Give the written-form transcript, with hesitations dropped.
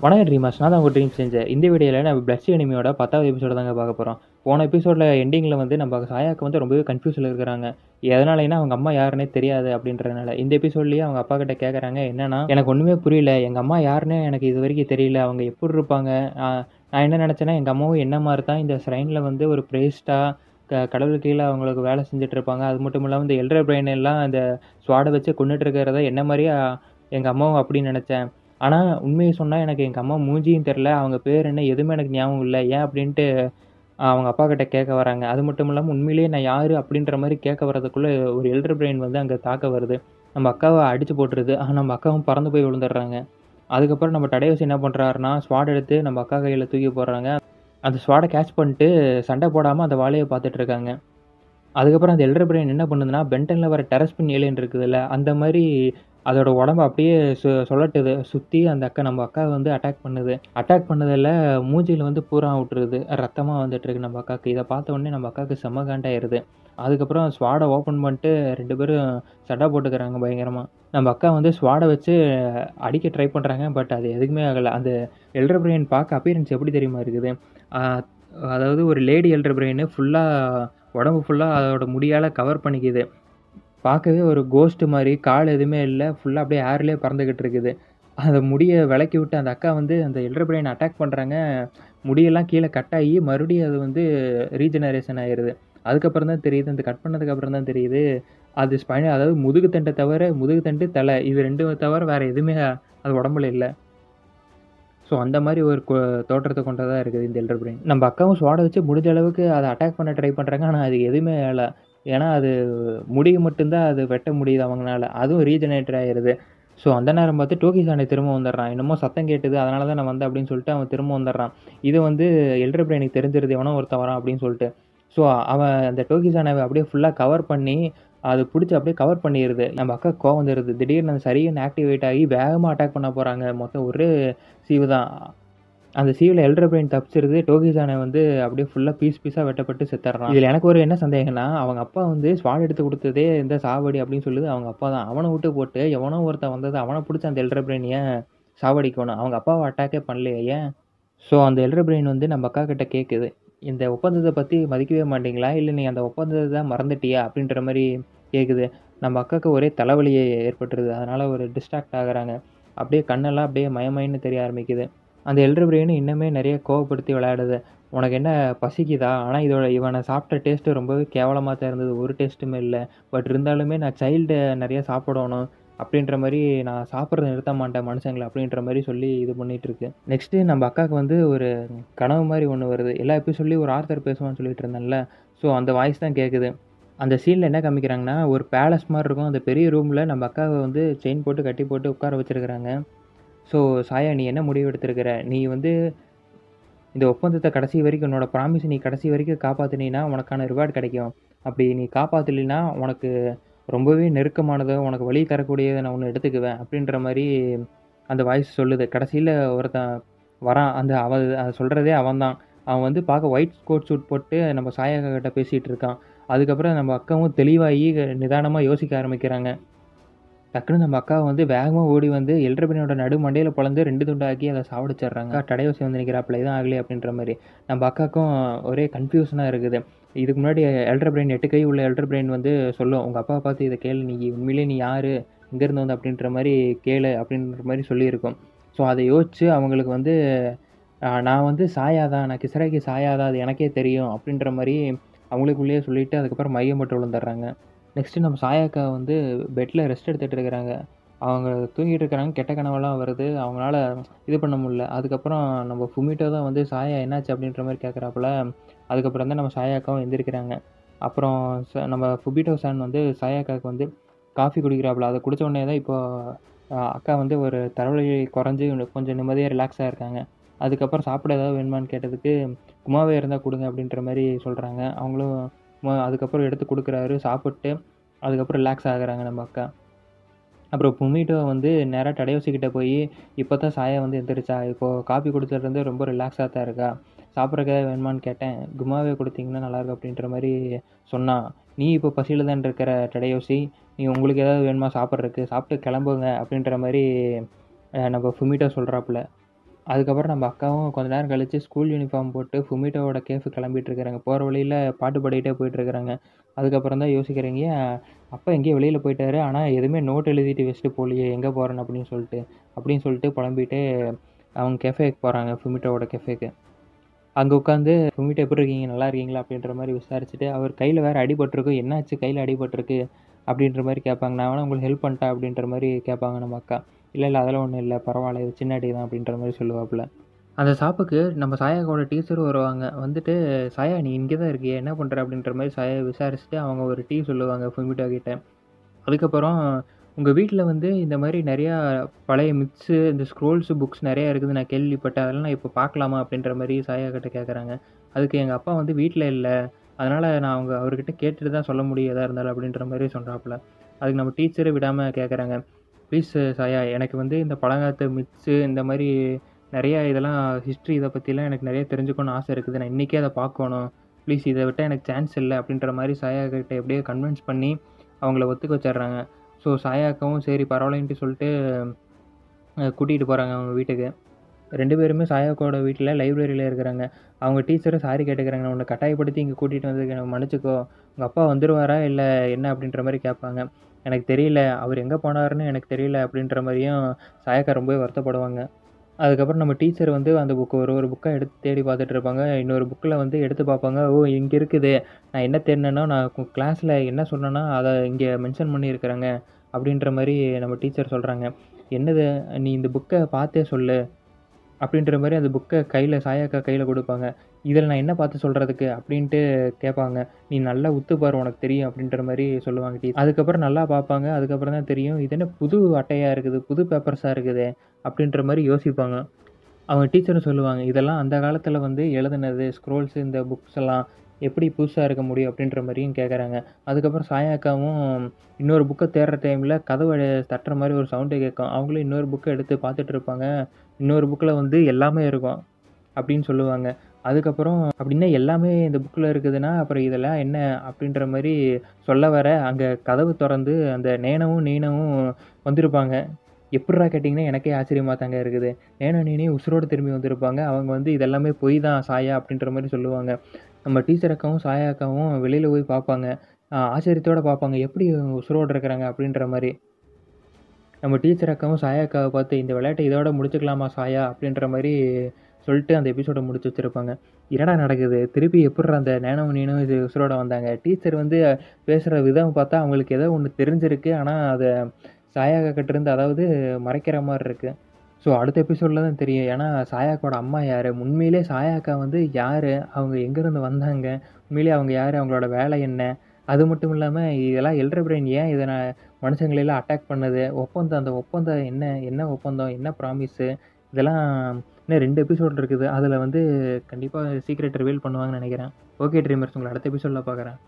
வணக்கம் ட்ரீமர்ஸ். நான் தான் உங்கள் ட்ரீம் செஞ்சேன். இந்த வீடியோவில் நம்ம பிளஸ் எனிமியோட 10வது எபிசோடு தாங்க பார்க்க போகிறோம். போன எபிசோடில் எண்டிங்கில் வந்து நம்ம சாயாக்கு வந்து ரொம்பவே கன்ஃபியூஸில் இருக்கிறாங்க. எதனாலனா அவங்க அம்மா யாருன்னே தெரியாது அப்படின்றதுனால. இந்த எபிசோட்லேயே அவங்க அப்பா கிட்ட கேட்குறாங்க, என்னன்னா எனக்கு ஒன்றுமே புரியல, எங்கள் அம்மா யாருன்னே எனக்கு இது வரைக்கும் தெரியல, அவங்க எப்படி இருப்பாங்க. நான் என்ன நினச்சேன்னா எங்கள் அம்மாவும் என்ன மாதிரி தான் இந்த ஸ்ரைனில் வந்து ஒரு பிரேஸ்டாக கடவுள் கீழே அவங்களுக்கு வேலை செஞ்சுட்டு இருப்பாங்க. அது மட்டும் இல்லாமல் இந்த எல்டர் பிரெயின் எல்லாம் இந்த ஸ்வாடை வச்சு கொண்டுட்டு இருக்கிறத என்ன மாதிரியே எங்கள் அம்மாவும் அப்படின்னு நினச்சேன். ஆனால் உண்மையை சொன்னால் எனக்கு எங்கள் அம்மா மூஞ்சியும் தெரில, அவங்க பேர் என்ன எதுவுமே எனக்கு ஞாபகம் இல்லை, ஏன் அப்படின்ட்டு அவங்க அப்பா கிட்ட கேட்க வராங்க. அது மட்டும் இல்லாமல் உண்மையிலேயே நான் யார் அப்படின்ற மாதிரி கேட்க வரதுக்குள்ளே ஒரு எல்டர் பிரெயின் வந்து அங்கே தாக்க வருது. நம்ம அக்காவை அடித்து போட்டுருது. நம்ம அக்காவும் பறந்து போய் விழுந்துடுறாங்க. அதுக்கப்புறம் நம்ம டடையோசி என்ன பண்ணுறாருன்னா ஸ்வாட் எடுத்து நம்ம அக்கா கையில் தூக்கி போடுறாங்க. அந்த ஸ்வாடை கேட்ச் பண்ணிட்டு சண்டை போடாமல் அந்த வாழையை பார்த்துட்டு இருக்காங்க. அதுக்கப்புறம் அந்த எல்டர் பிரெயின் என்ன பண்ணுதுன்னா, பென்டனில் வர டெரஸ்பின் ஏலியன் இருக்குதுல்ல, அந்த மாதிரி அதோட உடம்பு அப்படியே சுழட்டுது. சுற்றி அந்த நம்ம அக்காவை வந்து அட்டாக் பண்ணுது. அட்டாக் பண்ணதில் மூஞ்சியில் வந்து பூரா விட்டுருது, ரத்தமாக வந்துட்டுருக்கு நம்ம அக்காவுக்கு. இதை பார்த்த உடனே நம்ம அக்காவுக்கு செம்ம காண்டாயிருது. அதுக்கப்புறம் ஸ்வாடை ஓப்பன் பண்ணிட்டு 2 பேரும் சண்டை போட்டுக்கிறாங்க பயங்கரமாக. நம்ம அக்கா வந்து ஸ்வாடை வச்சு அடிக்க ட்ரை பண்ணுறாங்க. பட் அது எதுக்குமே ஆகலை. அந்த எல்டர் பிரெயின் பார்க்க அப்பியரன்ஸ் எப்படி தெரியுமா இருக்குது, அதாவது ஒரு லேடி எல்டர் பிரெயின் ஃபுல்லாக உடம்பு ஃபுல்லாக அதோட முடியால் கவர் பண்ணிக்குது. பார்க்கவே ஒரு கோஸ்ட்டு மாதிரி, கால் எதுவுமே இல்லை, ஃபுல்லாக அப்படியே ஏர்லேயே பறந்துக்கிட்டு இருக்குது. அந்த முடியை விலக்கி விட்டு அந்த அக்கா வந்து அந்த எல்டர் பிரெயின் அட்டாக் பண்ணுறாங்க. முடியெல்லாம் கீழே கட் ஆகி மறுபடியும் அது வந்து ரீஜெனரேஷன் ஆயிடுது. அதுக்கப்புறம் தான் தெரியுது, அந்த கட் பண்ணதுக்கப்புறம் தான் தெரியுது அது அதாவது முதுகுத்தண்டை தவிர, முதுகுத்தண்டு தலை இது 2 தவிர வேறு எதுவுமே அது உடம்புல இல்லை. ஸோ அந்த மாதிரி ஒரு தோற்றத்தை கொண்டதாக இருக்குது இந்த எல்டர் பிரெயின். நம்ம அக்காவும் ஸ்வாடை வச்சு முடிஞ்ச அளவுக்கு அதை அட்டாக் பண்ண ட்ரை பண்ணுறாங்க. ஆனால் அது எதுவுமே இல்லை. ஏன்னா அது முடியை மட்டும்தான் அது வெட்ட முடியுது அவங்களால. அதுவும் ரீஜெனரேட்டர் ஆகிடுது. ஸோ அந்த நேரம் பார்த்து டோகிசானை திரும்ப வந்துடுறான். என்னமோ சத்தம் கேட்டுது, அதனால தான் நான் வந்தேன் அப்படின்னு சொல்லிட்டு அவன் திரும்ப வந்துடுறான். இது வந்து எல்டர் பிரெயினுக்கு தெரிஞ்சிருது எவனோ ஒருத்தன் வரான் அப்படின்னு சொல்லிட்டு. ஸோ அவன் அந்த டோகிசானை அப்படியே ஃபுல்லாக கவர் பண்ணி அது பிடிச்சி அப்படியே கவர் பண்ணிடுது. நம்ம அக்கா கோவம் வந்துடுது. திடீர்னு அந்த சரியான ஆக்டிவேட் ஆகி வேகமாக அட்டாக் பண்ண போகிறாங்க. மொத்தம் ஒரு சீவு தான். அந்த சீவில் எல்டர் பிரெயின் தப்பிச்சிருது. டோகிசானை வந்து அப்படியே ஃபுல்லாக பீஸாக வெட்டப்பட்டு செத்துறான். இதில் எனக்கு ஒரு என்ன சந்தேகம்னா, அவங்க அப்பா வந்து ஸ்வாட் எடுத்து கொடுத்ததே இந்த சாவடி அப்படின்னு சொல்லுது அவங்க அப்பா தான். அவனை விட்டு போட்டு எவனோ ஒருத்தன் வந்தது அவனை பிடிச்ச அந்த எல்டர் பிரெயின் ஏன் சாவடிக்கணும்? அவங்க அப்பாவை அட்டாக்கே பண்ணலையே ஏன்? ஸோ அந்த எல்டர் பிரெயின் வந்து நம்ம அக்கா கிட்ட கேட்குது, இந்த ஒப்பந்தத்தை பற்றி மதிக்கவே மாட்டீங்களா, இல்லை நீ அந்த ஒப்பந்தத்தை மறந்துட்டியா அப்படின்ற மாதிரி கேட்குது. நம்ம அக்காவுக்கு ஒரே தலைவலியை ஏற்பட்டுருது. அதனால் ஒரு டிஸ்ட்ராக்ட் ஆகுறாங்க. அப்படியே கண்ணெல்லாம் அப்படியே மயமயன்னு தெரிய ஆரம்பிக்குது. அந்த எல்டர் பிரெயின் இன்னுமே நிறைய கோவப்படுத்தி விளையாடுது. உனக்கு என்ன பசிக்குதா? ஆனால் இவனை சாப்பிட்ட டேஸ்ட்டு ரொம்பவே கேவலமாக தான் இருந்தது, ஒரு டேஸ்ட்டுமே இல்லை. பட் இருந்தாலுமே நான் சைல்டு நிறைய சாப்பிடணும் அப்படின்ற மாதிரி, நான் சாப்பிட்றத நிறுத்த மாட்டேன் மனுஷங்களை அப்படின்ற மாதிரி சொல்லி இது பண்ணிகிட்ருக்கு. நெக்ஸ்ட்டு நம்ம அக்காவுக்கு வந்து ஒரு கனவு மாதிரி ஒன்று வருது. எல்லா எபிசோட்லேயும் ஒரு ஆர்த்தர் பேசுவான்னு சொல்லிட்டு இருந்தேன்ல, ஸோ அந்த வாய்ஸ் தான் கேட்குது. அந்த சீனில் என்ன காமிக்கிறாங்கன்னா, ஒரு பேலஸ் மாதிரி இருக்கும். அந்த பெரிய ரூமில் நம்ம அக்காவை வந்து செயின் போட்டு கட்டி போட்டு உட்கார வச்சுருக்கிறாங்க. ஸோ சாயா, நீ என்ன முடிவு எடுத்திருக்கிற? நீ வந்து இந்த ஒப்பந்தத்தை கடைசி வரைக்கும், உன்னோட ப்ராமிஸை நீ கடைசி வரைக்கும் காப்பாற்றினீன்னா உனக்கான ரிவார்டு கிடைக்கும். அப்படி நீ காப்பாற்றலைன்னா உனக்கு ரொம்பவே நெருக்கமானதோ உனக்கு வழி தரக்கூடியதை நான் ஒன்று எடுத்துக்குவேன் அப்படின்ற மாதிரி அந்த வாய்ஸ் சொல்லுது. கடைசியில் ஒருத்தன் வரான். அவன் அதை சொல்கிறதே அவன் தான். அவன் வந்து பார்க்க ஒயிட் கோட் சூட் போட்டு நம்ம சாயா கிட்ட பேசிகிட்டு இருக்கான். அதுக்கப்புறம் நம்ம அக்காவும் தெளிவாகி நிதானமாக யோசிக்க ஆரம்பிக்கிறாங்க. டக்குன்னு நம்ம அக்காவை வந்து வேகமாக ஓடி வந்து எல்டர் பிரெயினோட நடு மண்டையில் பிளந்து 2 துண்டாக்கி அதை சாவடிச்சிட்றாங்க. டடையோசி வந்து நிற்கிறாப்புல, இதுவும் ஆகலையே அப்படின்ற மாதிரி. நம்ம அக்காவுக்கும் ஒரே கன்ஃபியூஷனாக இருக்குது. இதுக்கு முன்னாடி எல்டர் பிரெயின் 8 கை உள்ள எல்டர் பிரெயின் வந்து சொல்லும், உங்கள் அப்பாவை பார்த்து இதை கேளு, நீ உண்மையிலே நீ யார், இங்கேருந்து வந்து அப்படின்ற மாதிரி கேளு அப்படின்ற மாதிரி சொல்லியிருக்கும். ஸோ அதை யோசித்து அவங்களுக்கு வந்து நான் வந்து சாயாதான், நான் கிசராக்கி சாயாதான், அது எனக்கே தெரியும் அப்படின்ற மாதிரி அவங்களுக்குள்ளேயே சொல்லிவிட்டு அதுக்கப்புறம் மையம் மட்டும் விழுந்துடுறாங்க. நெக்ஸ்ட்டு நம்ம சாயாக்கா வந்து பெட்டில் ரெஸ்ட் எடுத்துகிட்டு இருக்கிறாங்க. அவங்க தூங்கிட்டு இருக்கிறாங்க. கெட்ட கனவெல்லாம் வருது. அவங்களால இது பண்ண முடியல. அதுக்கப்புறம் நம்ம ஃபுமிட்டோ தான் வந்து சாயா என்னாச்சு அப்படின்ற மாதிரி கேட்குறாப்புல. அதுக்கப்புறம் தான் நம்ம சாயாக்காவும் எந்திரிக்கிறாங்க. அப்புறம் நம்ம ஃபுபிட்டோ சான் வந்து சாயாக்காவுக்கு வந்து காஃபி குடிக்கிறாப்புல. அதை குடித்த உடனே தான் இப்போது அக்கா வந்து ஒரு தலைவலி குறைஞ்சி கொஞ்சம் நிம்மதியாக ரிலாக்ஸாக இருக்காங்க. அதுக்கப்புறம் சாப்பிட ஏதாவது வேணுமான்னு கேட்டதுக்கு குமாவே இருந்தால் கொடுங்க அப்படின்ற மாதிரி சொல்கிறாங்க. அவங்களும் அதுக்கப்புறம் எடுத்து கொடுக்குறாரு. சாப்பிட்டு அதுக்கப்புறம் ரிலாக்ஸ் ஆகுறாங்க நம்ம அக்கா. அப்புறம் ஃபுமிட்டோ வந்து நேராக டடையோசிக்கிட்ட போய், இப்போ தான் சாயா வந்து எந்திரிச்சா, இப்போது காஃபி குடிச்சதுலேருந்து ரொம்ப ரிலாக்ஸாக தான் இருக்கா, சாப்பிட்றக்கு ஏதாவது வேணுமான்னு கேட்டேன். குமாவே கொடுத்தீங்கன்னா நல்லாயிருக்கும் அப்படின்ற மாதிரி சொன்னான். நீ இப்போ பசியில் தான் இருக்கிற டடையோசி, நீ உங்களுக்கு ஏதாவது வேணுமா சாப்பிட்றக்கு, சாப்பிட்டு கிளம்புங்க அப்படின்ற மாதிரி நம்ம ஃபுமிட்டோ சொல்கிறாப்புல. அதுக்கப்புறம் நம்ம அக்காவும் கொஞ்ச நேரம் கழிச்சு ஸ்கூல் யூனிஃபார்ம் போட்டு ஃபுமிட்டோவோட கேஃபுக்கு கிளம்பிட்டு இருக்கிறாங்க. போகிற வழியில் பாட்டு பாடிக்கிட்டே போயிட்டுருக்கிறாங்க. அதுக்கப்புறம் தான் யோசிக்கிறீங்க, அப்பா எங்கேயோ வெளியில் போயிட்டாரு. ஆனால் எதுவுமே நோட் எழுதிட்டு வச்சுட்டு போகலையே, எங்கே போகிறேன்னு அப்படின்னு சொல்லிட்டு புலம்பிட்டு அவங்க கெஃபேக்கு போகிறாங்க, ஃபுமிட்டோவோட கெஃபேக்கு. அங்கே உட்காந்து ஃபுமிட்டோ எப்படி இருக்கீங்க, நல்லா இருக்கீங்களா அப்படின்ற மாதிரி விசாரிச்சுட்டு, அவர் கையில் வேறு அடிபட்டிருக்கும். என்னாச்சு கையில் அடிபட்டிருக்கு அப்படின்ற மாதிரி கேட்பாங்க. நான் வேணா உங்களுக்கு ஹெல்ப் பண்ணிட்டேன் அப்படின்ற மாதிரி கேட்பாங்க நம்ம அக்கா. இல்லை அதெல்லாம் ஒன்றும் இல்லை, பரவாயில்ல, இது சின்ன அடி தான் அப்படின்ற மாதிரி சொல்லுவாப்புல. அந்த ஷாப்புக்கு நம்ம சாயாவோட டீச்சரும் வருவாங்க. வந்துட்டு, "சாயா நீ இங்கே தான் இருக்கியா? என்ன பண்ணுற?" அப்படின்ற மாதிரி சாயா விசாரிச்சுட்டு அவங்க ஒரு டீ சொல்லுவாங்க ஃபுமிட்டோ கிட்ட. அதுக்கப்புறம், "உங்கள் வீட்டில் வந்து இந்த மாதிரி நிறையா பழைய மிக்ஸு, இந்த ஸ்க்ரோல்ஸு, புக்ஸ் நிறையா இருக்குது நான் கேள்விப்பட்டேன். அதெல்லாம் நான் இப்போ பார்க்கலாமா?" அப்படின்ற மாதிரி சாயா கிட்ட கேட்குறாங்க. அதுக்கு எங்கள் அப்பா வந்து வீட்டில் இல்லை. அதனால் நான் அவர்கிட்ட கேட்டுட்டு தான் சொல்ல முடியும் எதா இருந்தாலும் அப்படின்ற மாதிரி சொல்கிறாப்புல. அதுக்கு நம்ம டீச்சரே விடாமல் கேட்குறாங்க. "ப்ளீஸ் சாயா, எனக்கு வந்து இந்த பழங்காலத்து மிக்ஸு, இந்த மாதிரி நிறையா இதெல்லாம் ஹிஸ்ட்ரி இதை பற்றிலாம் எனக்கு நிறைய தெரிஞ்சுக்கணும்னு ஆசை இருக்குது. நான் இன்றைக்கே அதை பார்க்கணும். ப்ளீஸ் இதை விட்டால் எனக்கு சான்ஸ் இல்லை." அப்படின்ற மாதிரி சாயா கிட்ட எப்படியோ கன்வின்ஸ் பண்ணி அவங்கள ஒத்துக்க வச்சிடுறாங்க. ஸோ சாயாக்காவும் சரி பரவாயில்லன்ட்டு சொல்லிட்டு கூட்டிகிட்டு போகிறாங்க அவங்க வீட்டுக்கு. 2 பேருமே சாயாக்கோட வீட்டில் லைப்ரரியில் இருக்கிறாங்க. அவங்க டீச்சரும் சாரி கேட்டுக்கிறாங்க. "நான் உன்னை கட்டாயப்படுத்தி இங்கே கூட்டிகிட்டு வந்ததுக்கு எனக்கு மன்னிச்சுக்கோ. உங்கள் அப்பா வந்துடுவாரா இல்லை என்ன?" அப்படின்ற மாதிரி கேட்பாங்க. "எனக்கு தெரியல, அவர் எங்கே போனாருன்னு எனக்கு தெரியல." அப்படின்ற மாதிரியும் சாயாக்கா ரொம்பவே வருத்தப்படுவாங்க. அதுக்கப்புறம் நம்ம டீச்சர் வந்து அந்த ஒரு புக்கை எடுத்து தேடி பார்த்துட்டு இருப்பாங்க. இன்னொரு புக்கில் வந்து எடுத்து பார்ப்பாங்க. "ஓ, இங்கே இருக்குது. நான் என்ன தேடினேனோ, நான் கிளாஸில் என்ன சொன்னேனோ அதை இங்கே மென்ஷன் பண்ணியிருக்கிறாங்க." அப்படின்ற மாதிரி நம்ம டீச்சர் சொல்கிறாங்க. "என்னது, நீ இந்த புக்கை பார்த்தே சொல்லு." அப்படின்ற மாதிரி அந்த புக்கை சாயாக்கா கையில் கொடுப்பாங்க. "இதில் நான் என்ன பார்த்து சொல்கிறதுக்கு?" அப்படின்ட்டு கேட்பாங்க. "நீ நல்லா உத்து பாரு, உனக்கு தெரியும்." அப்படின்ற மாதிரி சொல்லுவாங்க டீச்சர். அதுக்கப்புறம் நல்லா பார்ப்பாங்க. அதுக்கப்புறம் தான் தெரியும், இது என்ன புது அட்டையாக இருக்குது, புது பேப்பர்ஸாக இருக்குதே அப்படின்ற மாதிரி யோசிப்பாங்க. அவங்க டீச்சரும் சொல்லுவாங்க, "இதெல்லாம் அந்த காலத்தில் வந்து எழுதுனது, ஸ்க்ரோல்ஸு, இந்த புக்ஸ் எல்லாம் எப்படி புதுசாக இருக்க முடியும்?" அப்படின்ற மாதிரியும் கேட்குறாங்க. அதுக்கப்புறம் சாயாக்காவும் இன்னொரு புக்கை தேடுற டைமில் கதவை தட்டுற மாதிரி ஒரு சவுண்டு கேட்கும். அவங்களும் இன்னொரு புக்கை எடுத்து பார்த்துட்டு இருப்பாங்க. இன்னொரு புக்கில் வந்து எல்லாமே இருக்கும் அப்படின்னு சொல்லுவாங்க. அதுக்கப்புறம், "அப்படின்னா எல்லாமே இந்த புக்கில் இருக்குதுன்னா, அப்புறம் இதெல்லாம் என்ன?" அப்படின்ற மாதிரி சொல்ல வர, அங்கே கதவு திறந்து அந்த நேனவும் நீனவும் வந்திருப்பாங்க. எப்புட்றா கேட்டிங்கன்னா, எனக்கே ஆச்சரியமா தாங்க இருக்குது. நேனும் நீனையும் உசுரோடு திரும்பி வந்திருப்பாங்க. அவங்க வந்து, "இதெல்லாமே பொய் தான் சாயா." அப்படின்ற மாதிரி சொல்லுவாங்க. நம்ம டீச்சர் அக்காவும் சாயா அக்காவும் வெளியில் போய் பார்ப்பாங்க. ஆச்சரியத்தோடு பார்ப்பாங்க, எப்படி இவங்க உசுரோடு இருக்கிறாங்க அப்படின்ற மாதிரி. நம்ம டீச்சர் அக்காவும் சாயா அக்காவை பார்த்து, "இந்த விளையாட்டை இதோட முடிச்சுக்கலாமா சாயா?" அப்படின்ற மாதிரி சொல்லிட்டு அந்த எபிசோட முடிச்சு வச்சுருப்பாங்க. என்னடா நடக்குது? திருப்பி எப்புட்றா அந்த நேனவும் நீனும் இது உசுரோட வந்தாங்க? டீச்சர் வந்து பேசுகிற விதம் பார்த்தா அவங்களுக்கு ஏதோ ஒன்று தெரிஞ்சிருக்கு. ஆனால் அதை சாயா அக்கா கிட்டேருந்து அதாவது மறைக்கிற மாதிரி இருக்கு. ஸோ அடுத்த எபிசோடில் தான் தெரியும். ஏன்னா சாயாக்கோட அம்மா யார்? உண்மையிலே சாயா அக்கா வந்து யார்? அவங்க எங்கேருந்து வந்தாங்க? உண்மையிலேயே அவங்க யார்? அவங்களோட வேலை என்ன? அது மட்டும் இல்லாமல் இதெல்லாம் எல்டர் பிரெயின் ஏன் இதை மனுஷங்களெல்லாம் அட்டாக் பண்ணுது? அந்த ஒப்பந்தம் என்ன? என்ன ஒப்பந்தம்? என்ன ப்ராமிஸு? இதெல்லாம் இன்னும் 2 எபிசோட் இருக்குது. அதில் வந்து கண்டிப்பாக சீக்ரெட் ரிவீல் பண்ணுவாங்கன்னு நினைக்கிறேன். ஓகே ட்ரீமர்ஸ், உங்களை அடுத்த எபிசோடில் பார்க்குறேன்.